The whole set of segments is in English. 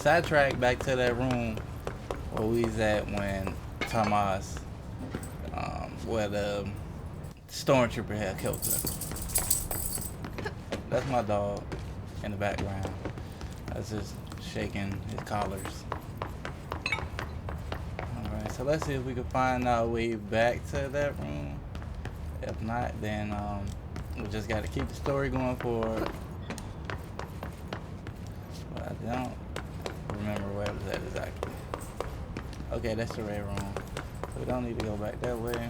sidetrack back to that room where we was at when Tomas, where the stormtrooper had killed her. That's my dog in the background. That's just shaking his collars. Alright, so let's see if we can find our way back to that room. If not, then we just gotta keep the story going forward. But I don't remember where it was at exactly. Okay, that's the red room. So we don't need to go back that way.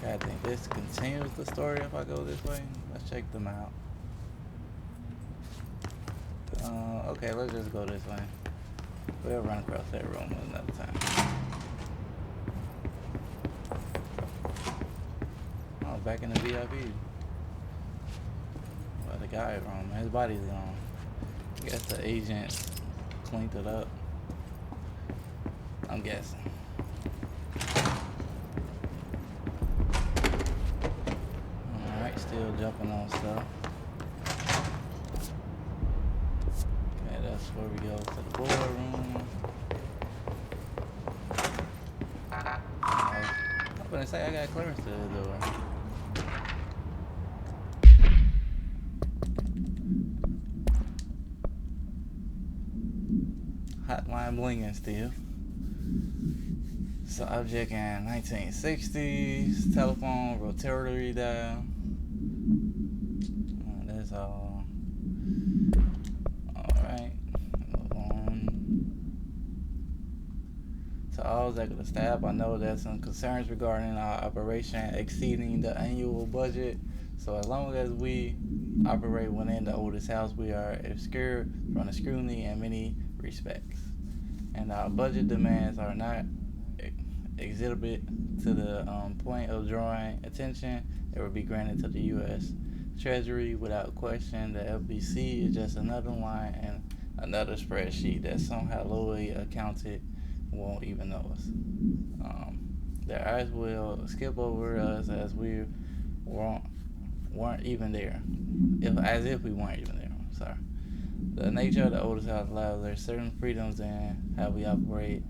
I think this continues the story if I go this way. Let's check them out. Okay, let's just go this way. We'll run across that room another time. Oh, back in the VIP. Well, the guy room. His body's gone. I guess the agent cleaned it up. I'm guessing. Still jumping on stuff. Okay, that's where we go to the boardroom. I'm gonna say I got clearance to the door. Hotline blinging still. Subject in 1960s. Telephone rotary dial. That's all. Alright. Move on. To all executive staff, I know there's some concerns regarding our operation exceeding the annual budget. So as long as we operate within the oldest house, we are obscured from the scrutiny in many respects. And our budget demands are not exhibited to the point of drawing attention. It will be granted to the U.S. Treasury without question. The FBC is just another line and another spreadsheet that somehow lowly accounted won't even know us. Their eyes will skip over us as we weren't even there. As if we weren't even there. Sorry. The nature of the oldest house allows there certain freedoms in how we operate.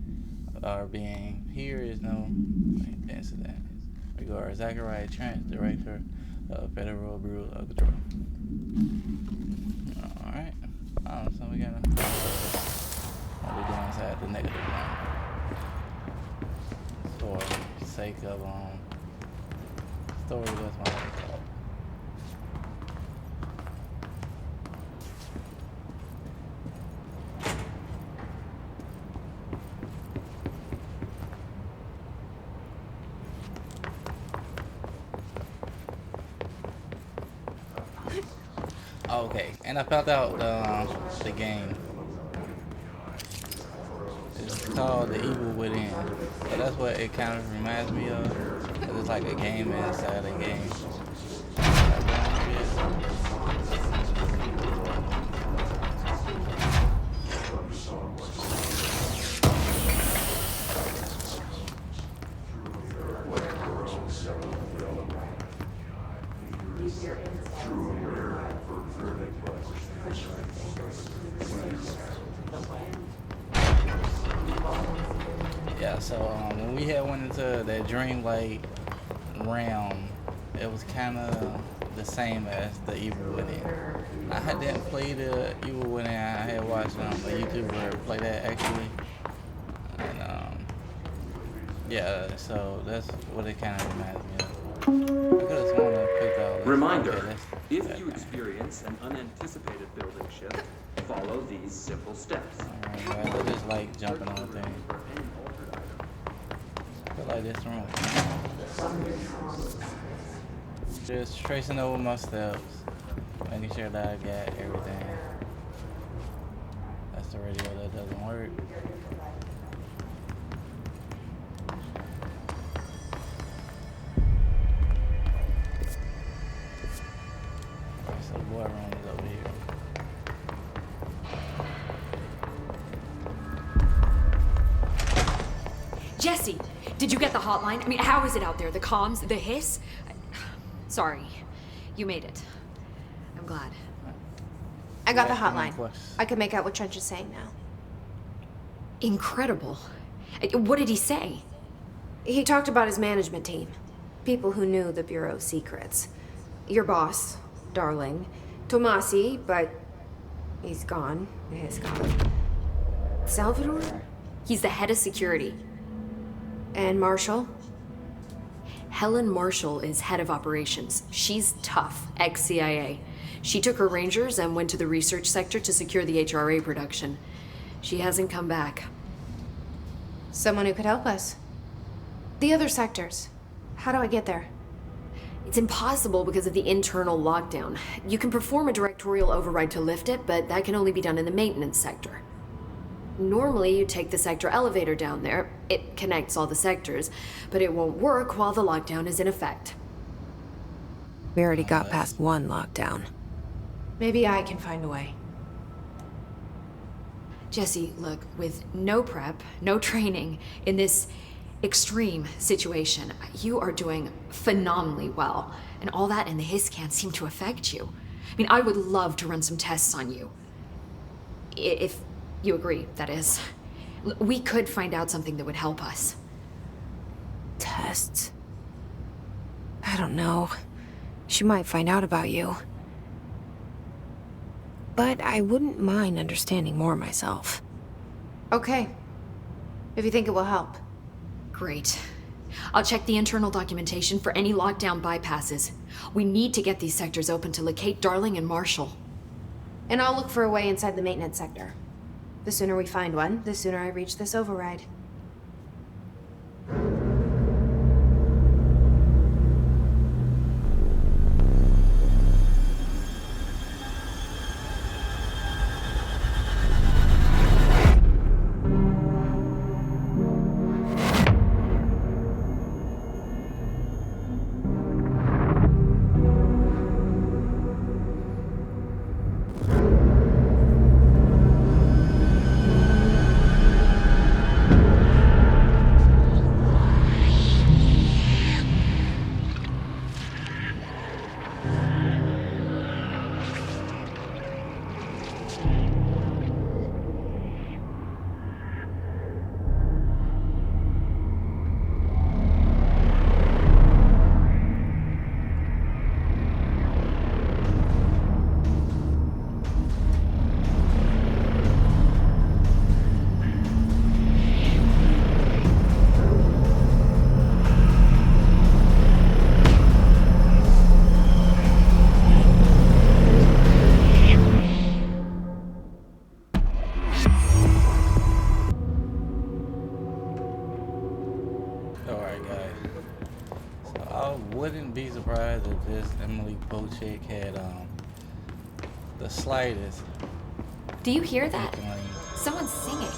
Our being here is no incident. Regard Zachariah Trent, Director of Federal Bureau of Control. Alright. So we gotta what we doing inside the negative one. For the sake of story, that's my name called. Okay, and I found out the game. It's called The Evil Within. So that's what it kind of reminds me of. 'Cause it's like a game inside a game. Yeah, so when we had went into that dreamlike realm, it was kind of the same as the Evil Within. I didn't play the Evil Within. I had watched a YouTuber play that actually, and yeah, so that's what it kind of reminds me of. I could have sworn I picked out. Reminder: okay, if you experience an unanticipated building shift, follow these simple steps. Alright, well, I just like jumping on things. I feel like this room. Just tracing over my steps, making sure that I got everything. That's the radio that doesn't work. Alright, so the boy room is over here. Jesse, did you get the hotline? I mean, how is it out there? The comms, the hiss? Sorry, you made it. I'm glad. I got the Asking me hotline. questions. I can make out what Trench is saying now. Incredible. What did he say? He talked about his management team. People who knew the Bureau's secrets. Your boss, Darling. Tomasi, but he's gone. He's gone. Salvador? He's the head of security. And Marshall? Helen Marshall is head of operations. She's tough, ex-CIA. She took her Rangers and went to the research sector to secure the HRA production. She hasn't come back. Someone who could help us. The other sectors. How do I get there? It's impossible because of the internal lockdown. You can perform a directorial override to lift it, but that can only be done in the maintenance sector. Normally, you take the sector elevator down there. It connects all the sectors, but it won't work while the lockdown is in effect. We already got past one lockdown. Maybe I can find a way. Jesse, look, with no prep, no training, in this extreme situation, you are doing phenomenally well. And all that and the hiss can't seem to affect you. I mean, I would love to run some tests on you. If you agree, that is. We could find out something that would help us. Tests? I don't know. She might find out about you. But I wouldn't mind understanding more myself. Okay. If you think it will help. Great. I'll check the internal documentation for any lockdown bypasses. We need to get these sectors open to locate Darling and Marshall. And I'll look for a way inside the maintenance sector. The sooner we find one, the sooner I reach this override. Alright, guys. So I wouldn't be surprised if this Emily Poe chick had the slightest Do you hear that? inkling. Someone's singing.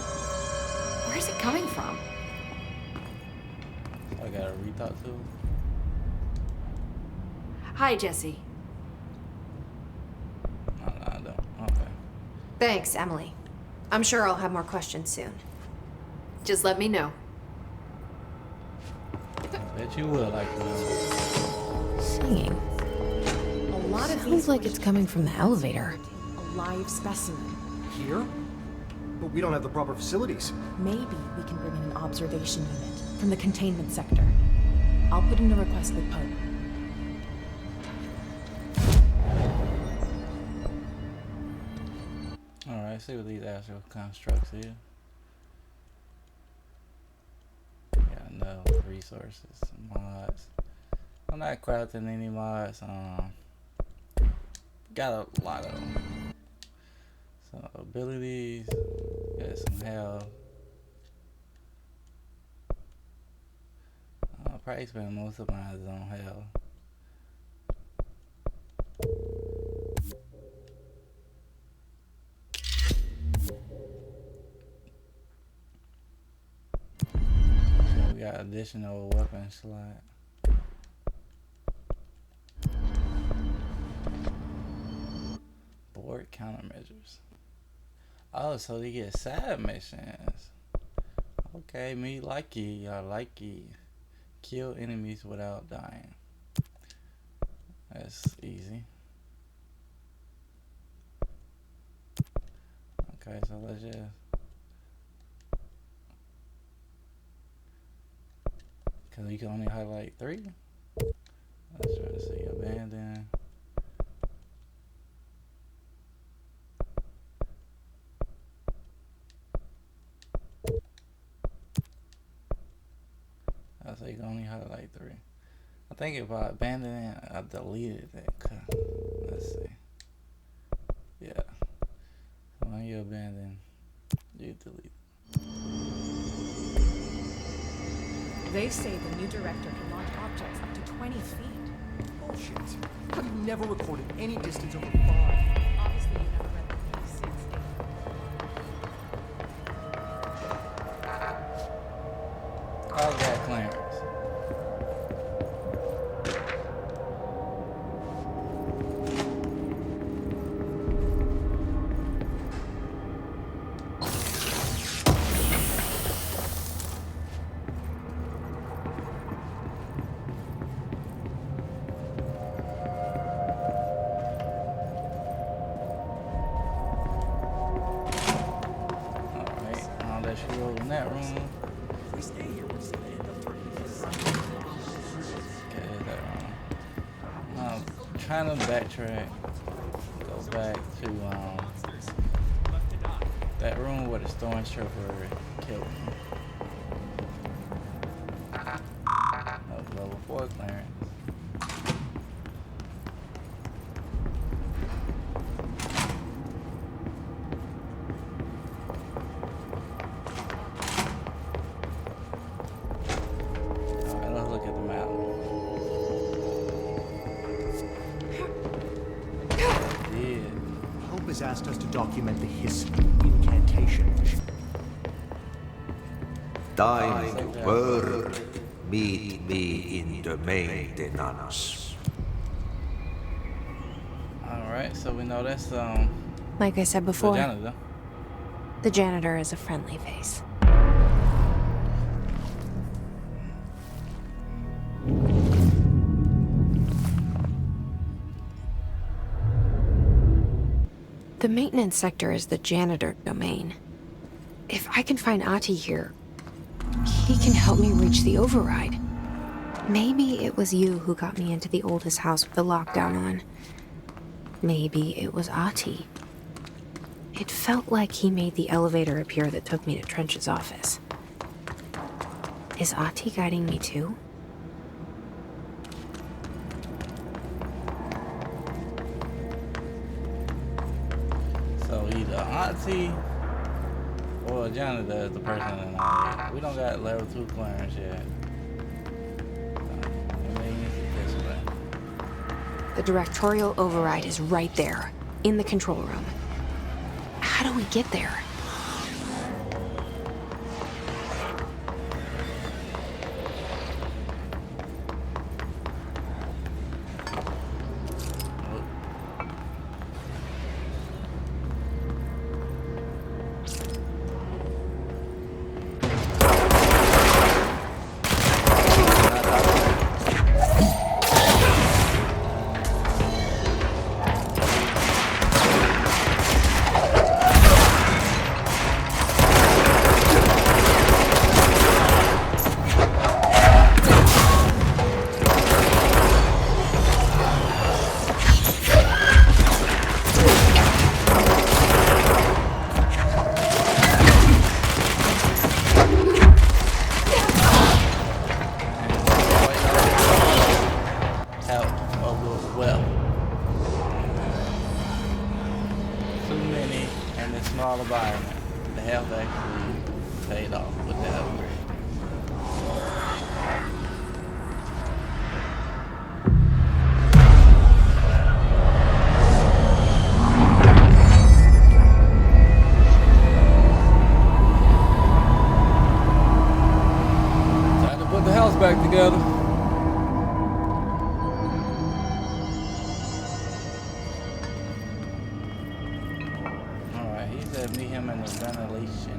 Where's it coming from? I gotta retalk to her. Hi, Jesse. No, I don't. Okay. Thanks, Emily. I'm sure I'll have more questions soon. Just let me know. Bet you will like this. Singing. A lot of Sounds these like it's coming from the elevator. a live specimen. Here? But we don't have the proper facilities. Maybe we can bring in an observation unit from the containment sector. I'll put in a request with Poe. Alright, see what these astral constructs is. Got no resources, mods. I'm not crafting any mods. Got a lot of them. So abilities, got some health. I'll probably spend most of mine on health. We got additional weapon slot. Board countermeasures. Oh, so they get side missions. Okay, me like it. Y'all like it. Kill enemies without dying. That's easy. Okay, so let's just. Because you can only highlight 3. Let's try to see abandoned. So you can only highlight 3. I think if I abandoned it, I deleted it. Let's see. Yeah. So when you abandon, you delete it. They say the new director can launch objects up to 20 feet. Bullshit. How do you never recorded any distance over 5? Obviously, you never read the piece. I got Clarence. Alright, I'll let you roll in that room. If we stay here, we're just gonna end up turning this. Okay, that room. Trying to backtrack. Go back to that room where the storm trooper killed me. That was level 4 clearance. Alright, let's look at the map. Yeah. Hope has asked us to document the hiss incantation. Thine word, meet me in the maintenance. Alright, so we know that's Like I said before, janitor. the janitor is a friendly face. The maintenance sector is the janitor domain. If I can find Ahti here, he can help me reach the override. Maybe it was you who got me into the oldest house with the lockdown on. Maybe it was Ahti. It felt like he made the elevator appear that took me to Trench's office. Is Ahti guiding me too? So either Auntie or janitor is the person in our. We don't got level 2 clearance yet. Maybe it's this way. The directorial override is right there, in the control room. How do we get there? Small environment. The health actually paid off with the upgrade. Time to put the house back together. Meet him in the ventilation.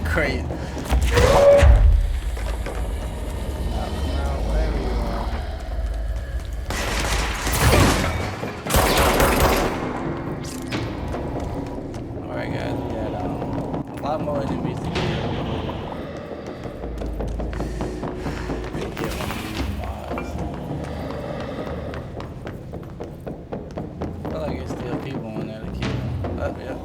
Crazy. Alright guys, we had a lot more enemies to kill. Get one of these mods. I feel like there's still people in there to kill. Oh, yeah.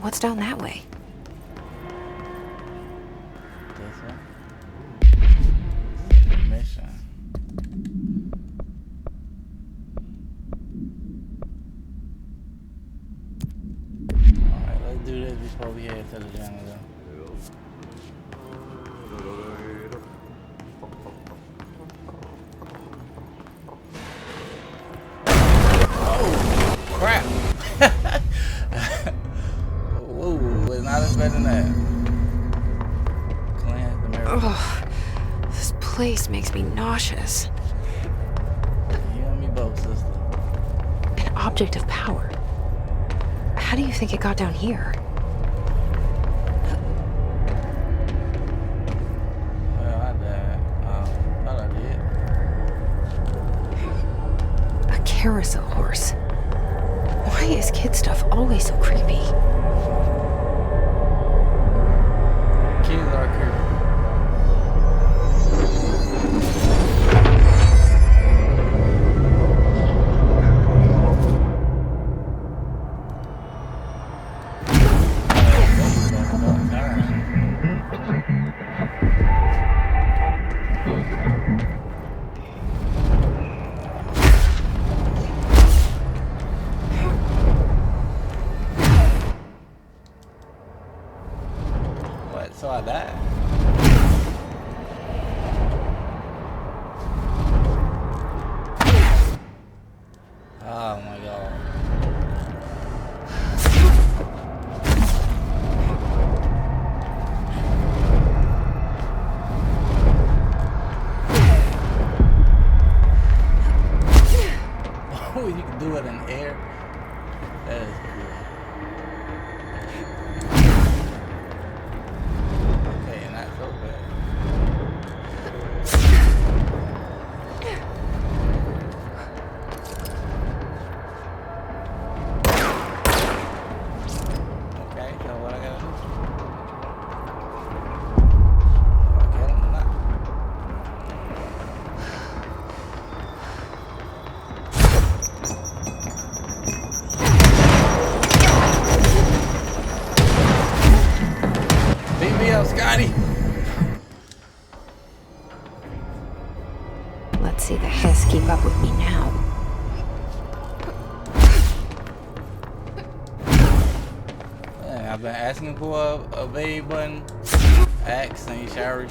What's down that way? This one? Mission. Alright, let's do this before we head to the jungle though. Oh, crap! Whoa, was not expecting that. Cleanse the mirror. Ugh, this place makes me nauseous. You and me both, sister. An object of power. How do you think it got down here? Well, I died. Thought I did. A carousel horse. Why is kid stuff always so creepy? Kids are creepy. What? So I died? Oh my god. Oh, you can do it in air? That is cool. Okay, not so bad. Okay, so what I gotta do? Do I kill him or not? Beat me up, Scotty! Let's see the Hiss keep up with me now. Dang, I've been asking for a evade button. Axe and you shower.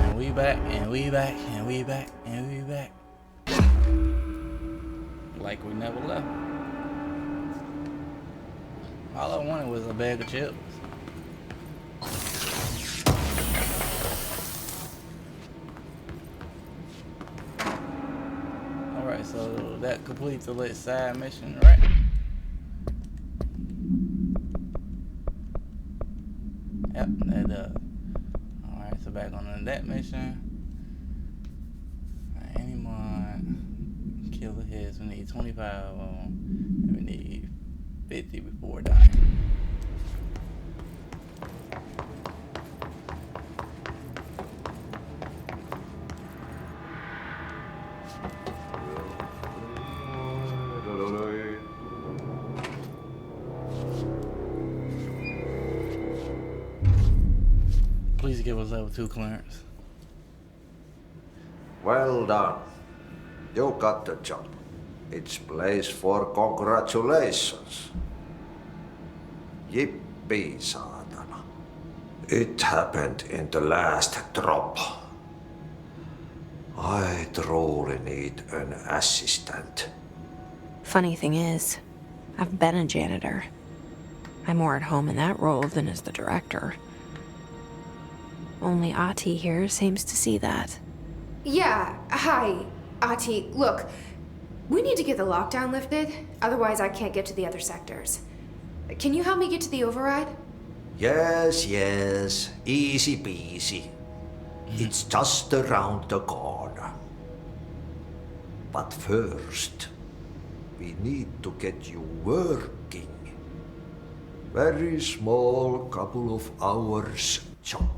And we back, and we back, and we back, and we back. Like we never left. All I wanted was a bag of chips. Alright, so that completes the lit side mission, right? Yep, that does. Alright, so back on to that mission. Alright, any mod. Kill the hits. We need 25 of them. And we need 50 before dying. just give us level 2 clearance. Well done. You got the job. It's place for congratulations. Yippee, saatana. It happened in the last drop. I truly need an assistant. Funny thing is, I've been a janitor. I'm more at home in that role than as the director. Only Ahti here seems to see that. Yeah, hi, Ahti. Look, we need to get the lockdown lifted, otherwise I can't get to the other sectors. Can you help me get to the override? Yes, easy peasy. It's just around the corner. But first, we need to get you working. Very small, couple of hours job.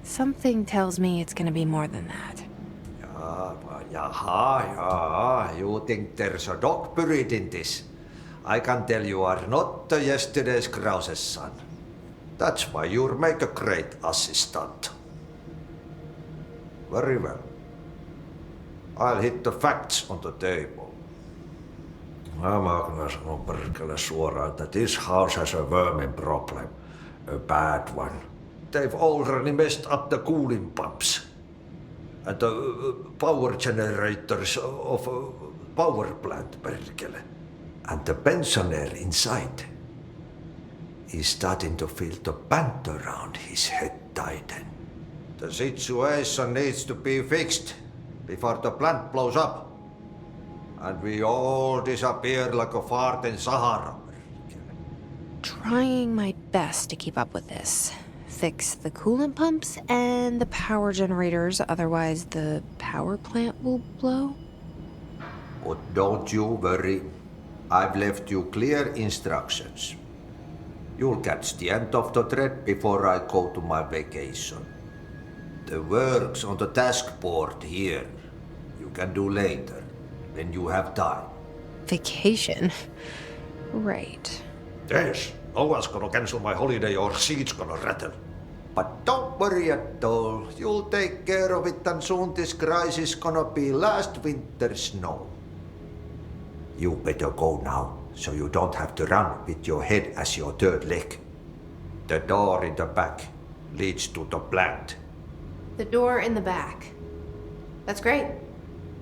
Something tells me it's gonna be more than that. Yeah, you think there's a dog buried in this? I can tell you are not yesterday's Krause's son. That's why you'll make a great assistant. Very well. I'll hit the facts on the table. Mä kyllä sanon perkele suoraan, että this house has a vermin problem. A bad one. They've already messed up the cooling pumps. And the power generators of a power plant, perkele. And the pensioner inside is starting to feel the band around his head tighten. The situation needs to be fixed before the plant blows up. And we all disappear like a fart in Sahara. Trying my best to keep up with this. Fix the coolant pumps and the power generators, otherwise the power plant will blow. But don't you worry. I've left you clear instructions. You'll catch the end of the thread before I go to my vacation. The work's on the task board here. You can do later, when you have time. Vacation? Right. Yes, no one's gonna cancel my holiday or seat's gonna rattle. But don't worry at all. You'll take care of it and soon this crisis gonna be last winter's snow. You better go now, so you don't have to run with your head as your third leg. The door in the back leads to the plant. The door in the back. That's great.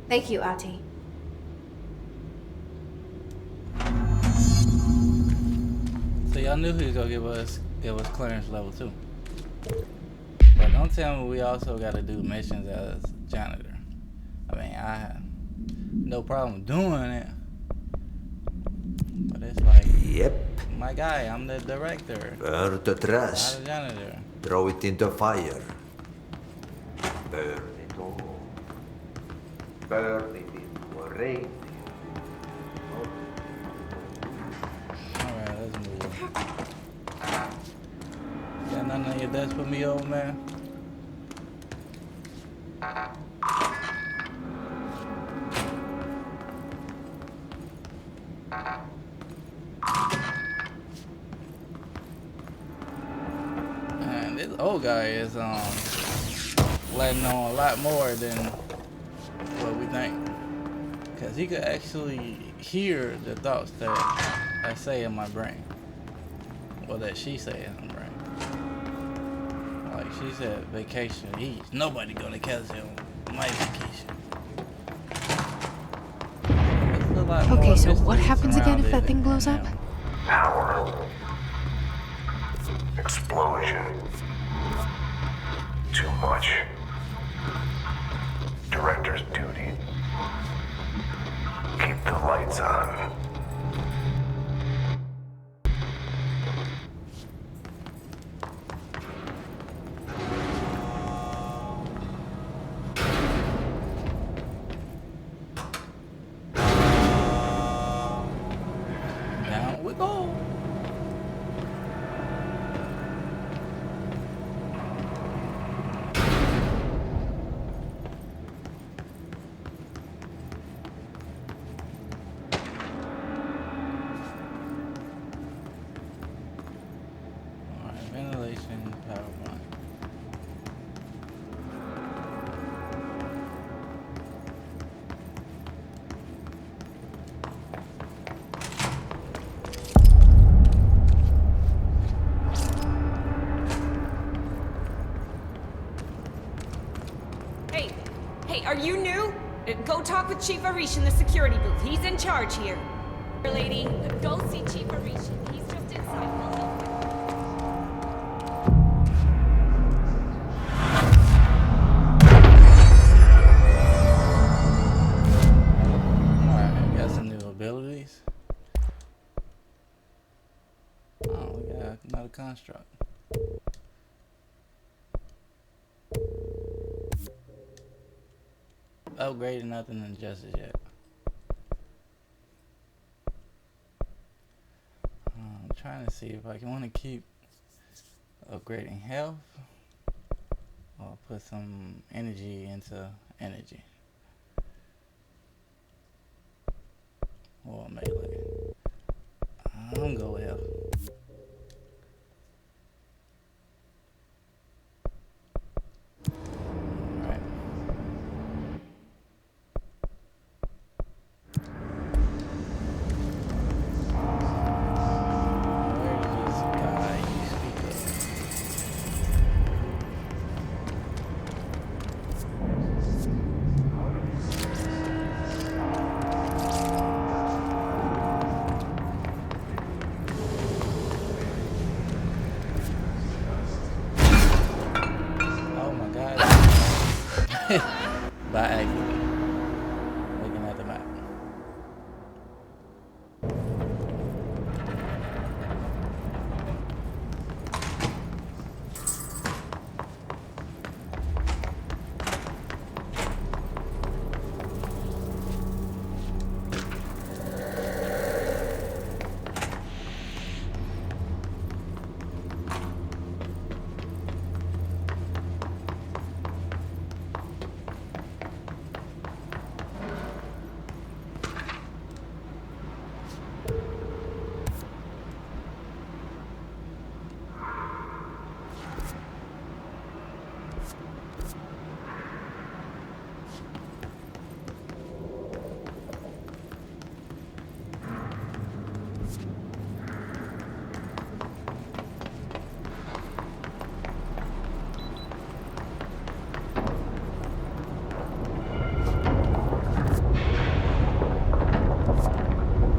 Thank you, Ahti. So y'all knew he was gonna give us clearance level 2. But don't tell me we also gotta do missions as janitor. I mean, I have no problem doing it. But it's like, Yep. my guy, I'm the director, Burn the trash. not a janitor. Throw it in the fire. Burn it all. Burn it into a rain. Alright, let's move. Got nothing on your desk for me, old man? Man, this old guy is letting on a lot more than what we think. Cause he could actually hear the thoughts that I say in my brain. Or that she say in her brain. Like she said, vacation. Nobody gonna cancel my vacation. There's a lot Okay, more so what mysteries happens again around if that it thing blows than up? him. Power. Explosion. Too much. Director's duty. Keep the lights on. Down we go. Hey, are you new? Go talk with Chief Arish in the security booth. He's in charge here. Lady, go see Chief Arish. He's just inside. He'll help you. Alright, got some new abilities. Oh, we got another construct. Upgraded, nothing adjusted yet. I'm trying to see if I can want to keep upgrading health or put some energy into energy. Or melee. I'm gonna go with health. Alright. Where is this guy you speak of? Oh my god. By accident. Looking at the map.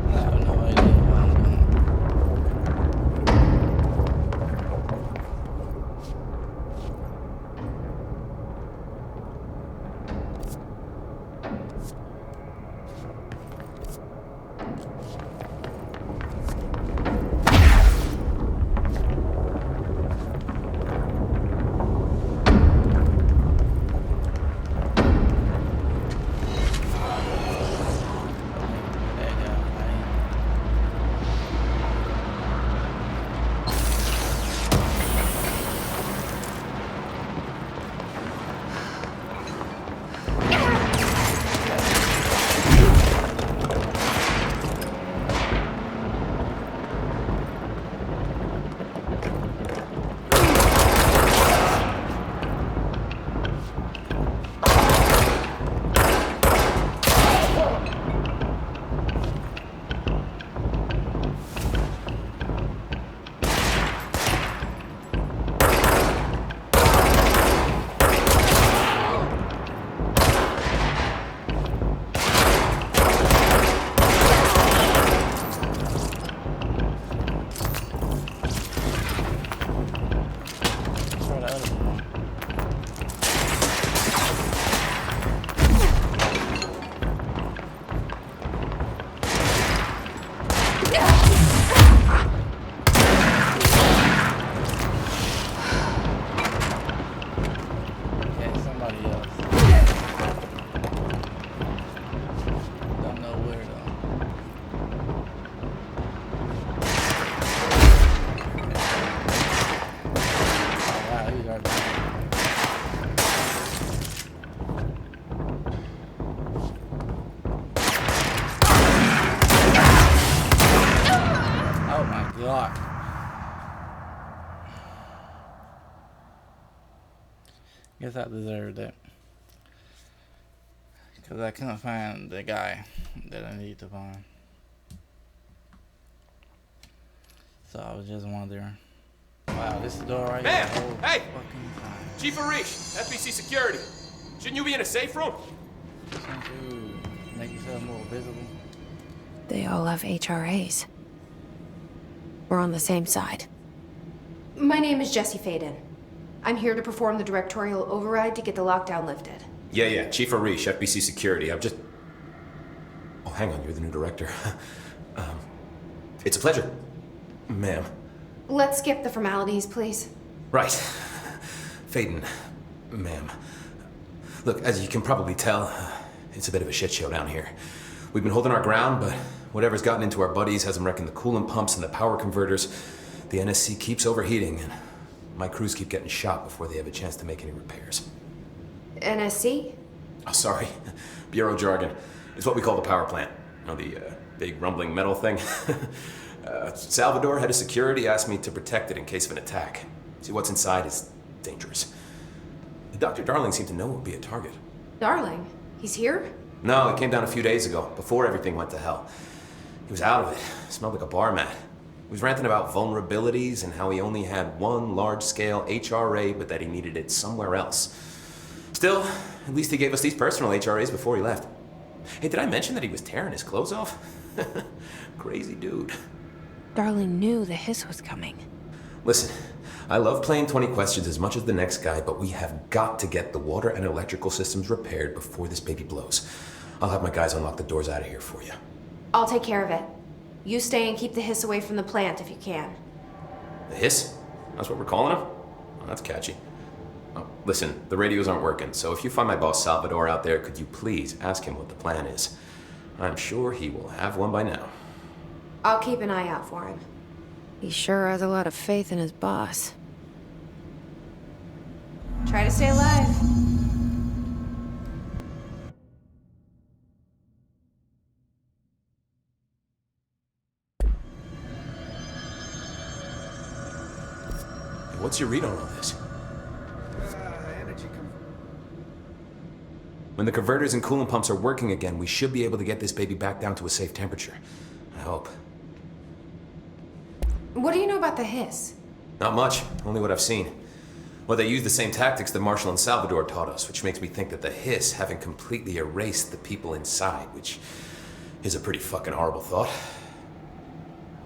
I have no idea what I'm doing. That guy, Try the other one. Okay, somebody else. Don't know where though. Oh wow, he's right there. Oh my god. Guess I deserved it. Because I couldn't find the guy that I need to find. So I was just wondering. Wow, this is the door right Man, here. the whole hey! fucking time. Chief Arish, FBC Security. Shouldn't you be in a safe room? Shouldn't you make yourself more visible? They all have HRAs. We're on the same side. My name is Jesse Faden. I'm here to perform the directorial override to get the lockdown lifted. Yeah, Chief Arish, FBC Security. Oh, hang on, you're the new director. It's a pleasure, ma'am. Let's skip the formalities, please. Right. Faden, ma'am. Look, as you can probably tell, it's a bit of a shit show down here. We've been holding our ground, but whatever's gotten into our buddies has them wrecking the coolant pumps and the power converters. The NSC keeps overheating, and my crews keep getting shot before they have a chance to make any repairs. NSC? Oh, sorry. Bureau jargon. It's what we call the power plant. You know, the big rumbling metal thing? Salvador, head of security, asked me to protect it in case of an attack. See, what's inside is dangerous. Dr. Darling seemed to know it would be a target. Darling? He's here? No, he came down a few days ago, before everything went to hell. He was out of it. Smelled like a bar mat. He was ranting about vulnerabilities and how he only had one large-scale HRA, but that he needed it somewhere else. Still, at least he gave us these personal HRAs before he left. Hey, did I mention that he was tearing his clothes off? Crazy dude. Darling knew the hiss was coming. Listen, I love playing 20 questions as much as the next guy, but we have got to get the water and electrical systems repaired before this baby blows. I'll have my guys unlock the doors out of here for you. I'll take care of it. You stay and keep the hiss away from the plant if you can. The hiss? That's what we're calling him? Oh, that's catchy. Oh, listen, the radios aren't working, so if you find my boss Salvador out there, could you please ask him what the plan is? I'm sure he will have one by now. I'll keep an eye out for him. He sure has a lot of faith in his boss. Try to stay alive. What's your read on all this? Energy When the converters and coolant pumps are working again, we should be able to get this baby back down to a safe temperature. I hope. What do you know about the hiss? Not much, only what I've seen. Well, they use the same tactics that Marshall and Salvador taught us, which makes me think that the hiss haven't completely erased the people inside, which is a pretty fucking horrible thought.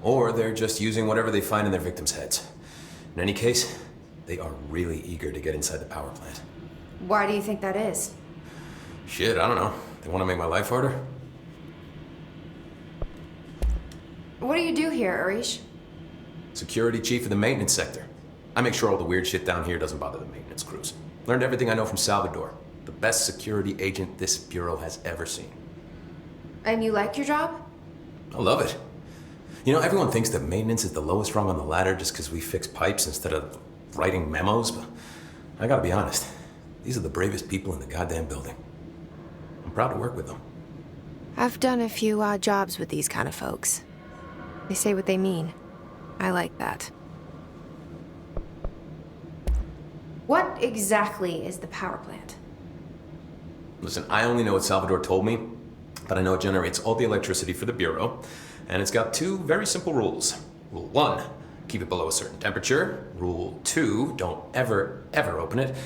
Or they're just using whatever they find in their victims' heads. In any case, they are really eager to get inside the power plant. Why do you think that is? Shit, I don't know. They want to make my life harder? What do you do here, Arish? Security chief of the maintenance sector. I make sure all the weird shit down here doesn't bother the maintenance crews. Learned everything I know from Salvador, the best security agent this bureau has ever seen. And you like your job? I love it. You know, everyone thinks that maintenance is the lowest rung on the ladder just because we fix pipes instead of writing memos, but I gotta be honest, these are the bravest people in the goddamn building. I'm proud to work with them. I've done a few odd jobs with these kind of folks. They say what they mean. I like that. What exactly is the power plant? Listen, I only know what Salvador told me, but I know it generates all the electricity for the Bureau, and it's got two very simple rules. Rule 1, keep it below a certain temperature. Rule 2, don't ever open it.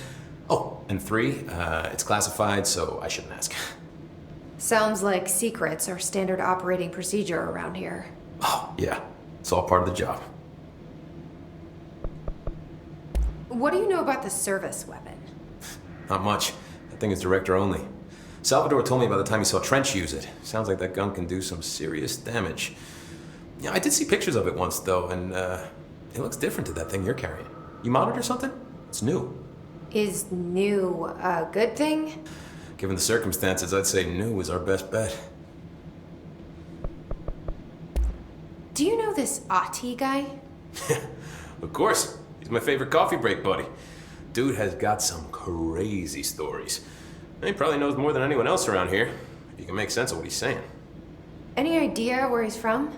Oh, and 3, it's classified, so I shouldn't ask. Sounds like secrets are standard operating procedure around here. Oh, yeah. It's all part of the job. What do you know about the service weapon? Not much. That thing is director only. Salvador told me by the time he saw Trench use it. Sounds like that gun can do some serious damage. Yeah, I did see pictures of it once, though, and it looks different to that thing you're carrying. You modded or something? It's new. Is new a good thing? Given the circumstances, I'd say new is our best bet. Do you know this Ati guy? Of course. He's my favorite coffee break buddy. Dude has got some crazy stories. And he probably knows more than anyone else around here, if you can make sense of what he's saying. Any idea where he's from?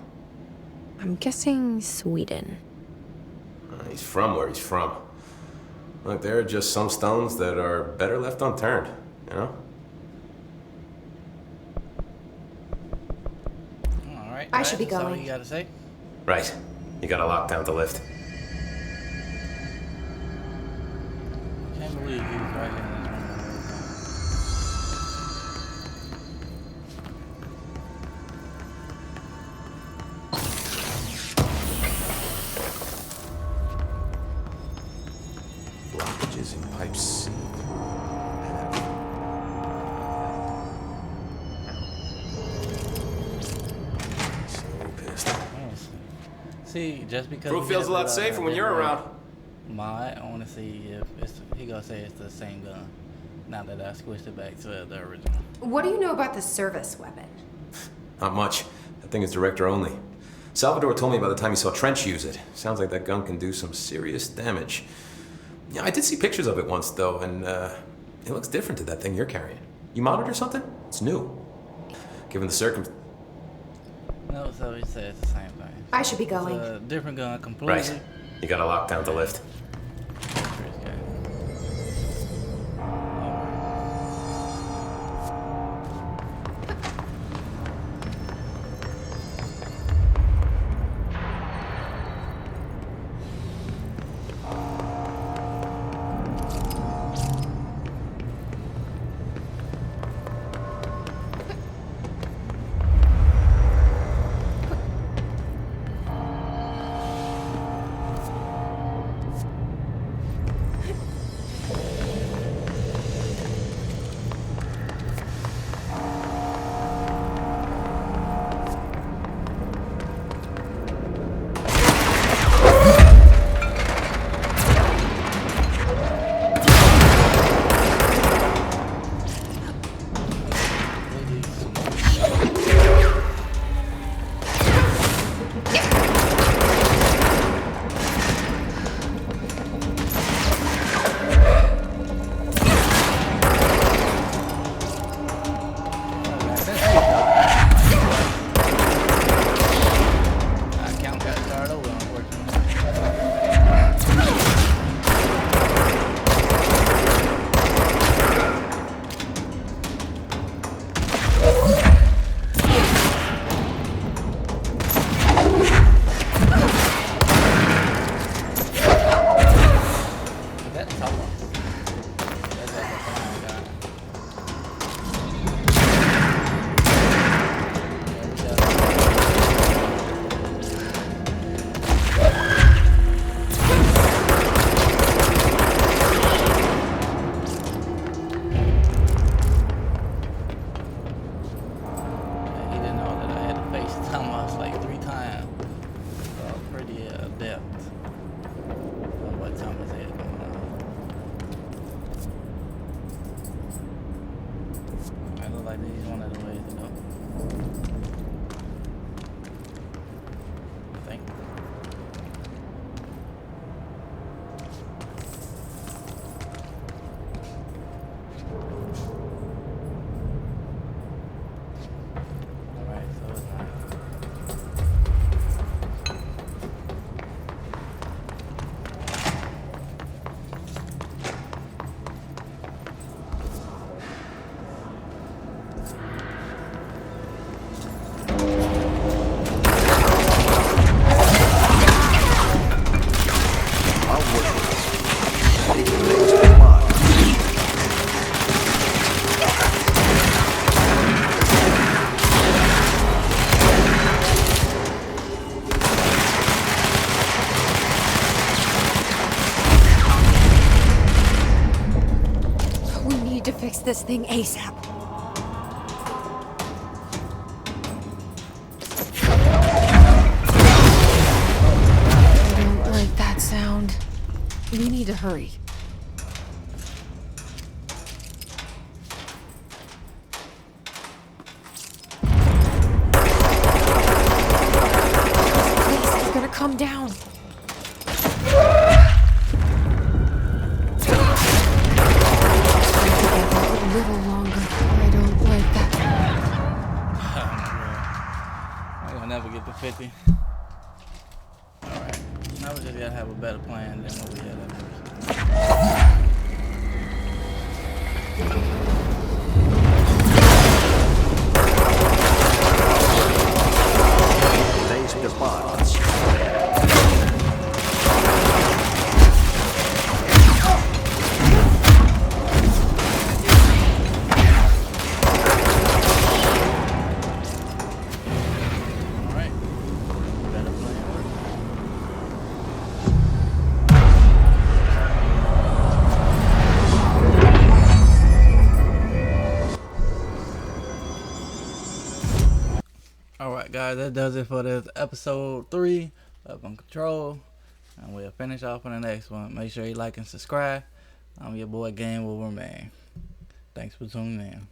I'm guessing Sweden. He's from where he's from. Look, there are just some stones that are better left unturned, you know? Alright. I should be That's all going. you gotta say? Right. You got a lockdown to lift. I can't believe he was right here in this room the whole time. See, just because Crew we feels have a lot it on safer our when you're video around. Mod, I want to see if it's. He gonna say it's the same gun. Now that I switched it back to the original. What do you know about the service weapon? Not much. That thing is director only. Salvador told me by the time he saw Trench use it. Sounds like that gun can do some serious damage. Yeah, I did see pictures of it once, though, and it looks different to that thing you're carrying. You modded or something? It's new. Given the circumstances. No, so he said it's the same thing. I should be going. It's a different gun completely. Right. You gotta lock down the lift. Fix this thing ASAP. I don't like that sound. We need to hurry. This is gonna come down. Never get to 50. Alright. Now we just gotta have a better plan than what we had at first. Place the bots. Alright guys, that does it for this episode 3 up in control. And we'll finish off on the next one. Make sure you like and subscribe. I'm your boy Game Over Man. Thanks for tuning in.